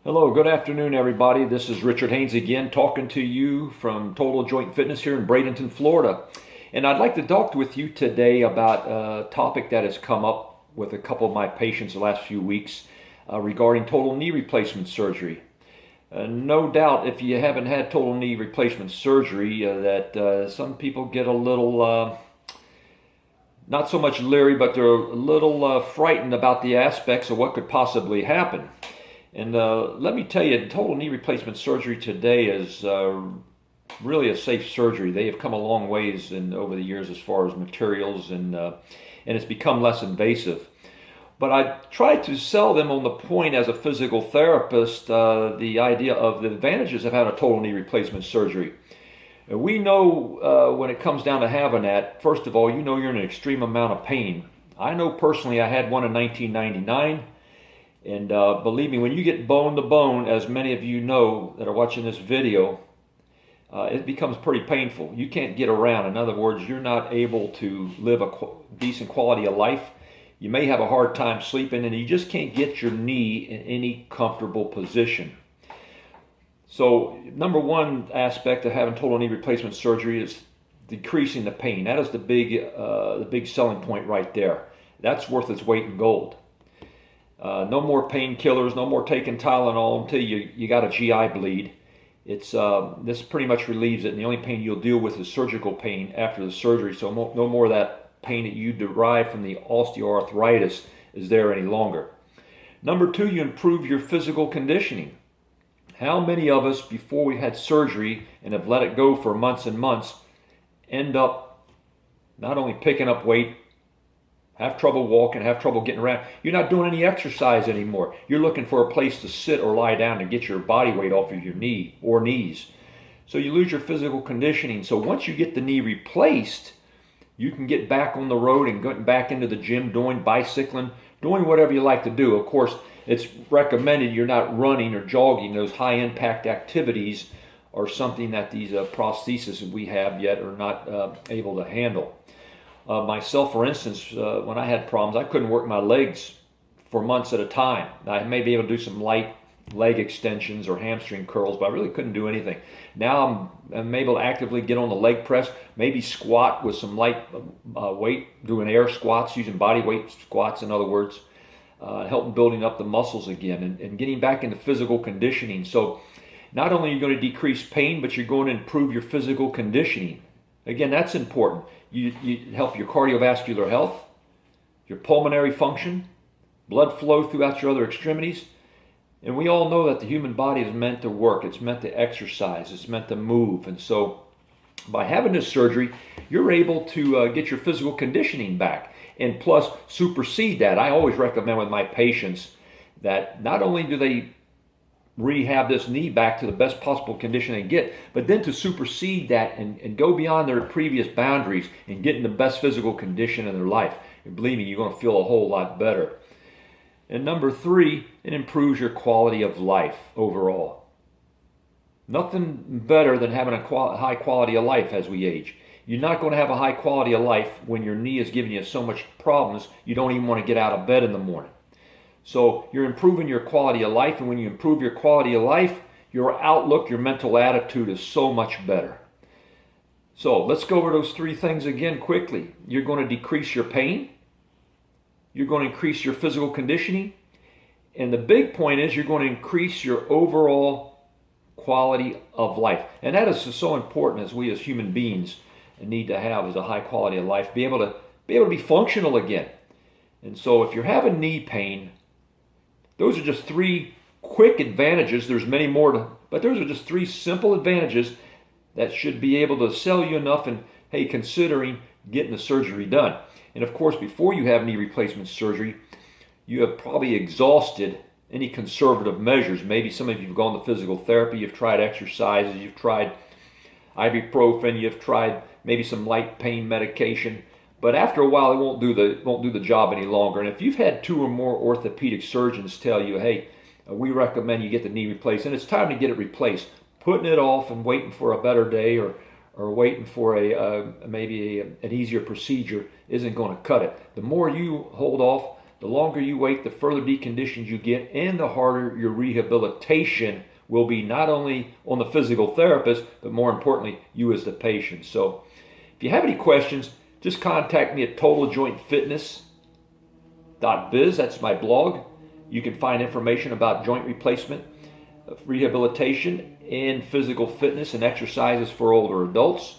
Hello, good afternoon, everybody. This is Richard Haynes again, talking to you from Total Joint Fitness here in Bradenton, Florida. And I'd like to talk with you today about a topic that has come up with a couple of my patients the last few weeks regarding total knee replacement surgery. No doubt, if you haven't had total knee replacement surgery, that some people get a little, not so much leery, but they're a little frightened about the aspects of what could possibly happen. And let me tell you, total knee replacement surgery today is really a safe surgery. They have come a long ways over the years as far as materials, and it's become less invasive. But I try to sell them on the point as a physical therapist, the idea of the advantages of having a total knee replacement surgery. We know when it comes down to having that, first of all, you know you're in an extreme amount of pain. I know personally I had one in 1999. And believe me, when you get bone to bone, as many of you know that are watching this video, it becomes pretty painful. You can't get around. In other words, you're not able to live a decent quality of life. You may have a hard time sleeping, and you just can't get your knee in any comfortable position. So, number one aspect of having total knee replacement surgery is decreasing the pain. That is the big selling point right there. That's worth its weight in gold. No more painkillers, no more taking Tylenol until you got a GI bleed. This pretty much relieves it, and the only pain you'll deal with is surgical pain after the surgery. So no more of that pain that you derive from the osteoarthritis is there any longer. Number two, you improve your physical conditioning. How many of us, before we had surgery and have let it go for months and months, end up not only picking up weight, have trouble walking, have trouble getting around? You're not doing any exercise anymore. You're looking for a place to sit or lie down and get your body weight off of your knee or knees. So you lose your physical conditioning. So once you get the knee replaced, you can get back on the road and get back into the gym, doing bicycling, doing whatever you like to do. Of course, it's recommended you're not running or jogging. Those high impact activities are something that these prostheses we have yet are not able to handle. Myself, for instance, when I had problems, I couldn't work my legs for months at a time. I may be able to do some light leg extensions or hamstring curls, but I really couldn't do anything. Now I'm able to actively get on the leg press, maybe squat with some light weight, doing air squats, using body weight squats, in other words, helping building up the muscles again and getting back into physical conditioning. So not only are you going to decrease pain, but you're going to improve your physical conditioning. Again, that's important. You help your cardiovascular health, your pulmonary function, blood flow throughout your other extremities. And we all know that the human body is meant to work. It's meant to exercise. It's meant to move. And so by having this surgery, you're able to get your physical conditioning back. And plus, supersede that. I always recommend with my patients that not only do they rehab this knee back to the best possible condition they get, but then to supersede that and go beyond their previous boundaries and get in the best physical condition in their life. And believe me, you're going to feel a whole lot better. And number three, it improves your quality of life overall. Nothing better than having a high quality of life as we age. You're not going to have a high quality of life when your knee is giving you so much problems you don't even want to get out of bed in the morning. So you're improving your quality of life, and when you improve your quality of life, your outlook, your mental attitude is so much better. So let's go over those three things again quickly. You're going to decrease your pain. You're going to increase your physical conditioning. And the big point is you're going to increase your overall quality of life. And that is so important as we as human beings need to have as a high quality of life, be able to be functional again. And so if you're having knee pain, those are just three quick advantages. There's many more, but those are just three simple advantages that should be able to sell you enough and, hey, considering getting the surgery done. And of course, before you have knee replacement surgery, you have probably exhausted any conservative measures. Maybe some of you have gone to physical therapy, you've tried exercises, you've tried ibuprofen, you've tried maybe some light pain medication. But after a while, it won't do the job any longer. And if you've had two or more orthopedic surgeons tell you, hey, we recommend you get the knee replaced, and it's time to get it replaced, putting it off and waiting for a better day or waiting for maybe an easier procedure isn't going to cut it. The more you hold off, the longer you wait, the further deconditioned you get, and the harder your rehabilitation will be, not only on the physical therapist, but more importantly, you as the patient. So if you have any questions, just contact me at totaljointfitness.biz. That's my blog. You can find information about joint replacement, rehabilitation, and physical fitness and exercises for older adults.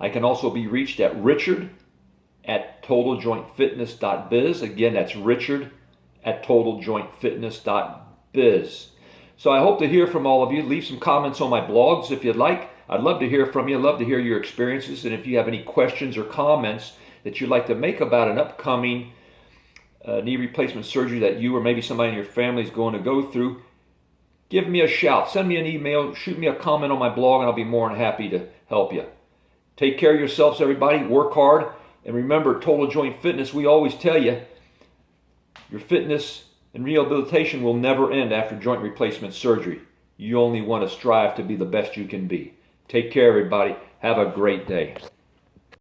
I can also be reached at richard@totaljointfitness.biz. Again, that's richard@totaljointfitness.biz. So I hope to hear from all of you. Leave some comments on my blogs if you'd like. I'd love to hear from you. I'd love to hear your experiences. And if you have any questions or comments that you'd like to make about an upcoming knee replacement surgery that you or maybe somebody in your family is going to go through, give me a shout. Send me an email. Shoot me a comment on my blog, and I'll be more than happy to help you. Take care of yourselves, everybody. Work hard. And remember, Total Joint Fitness, we always tell you, your fitness and rehabilitation will never end after joint replacement surgery. You only want to strive to be the best you can be. Take care, everybody. Have a great day.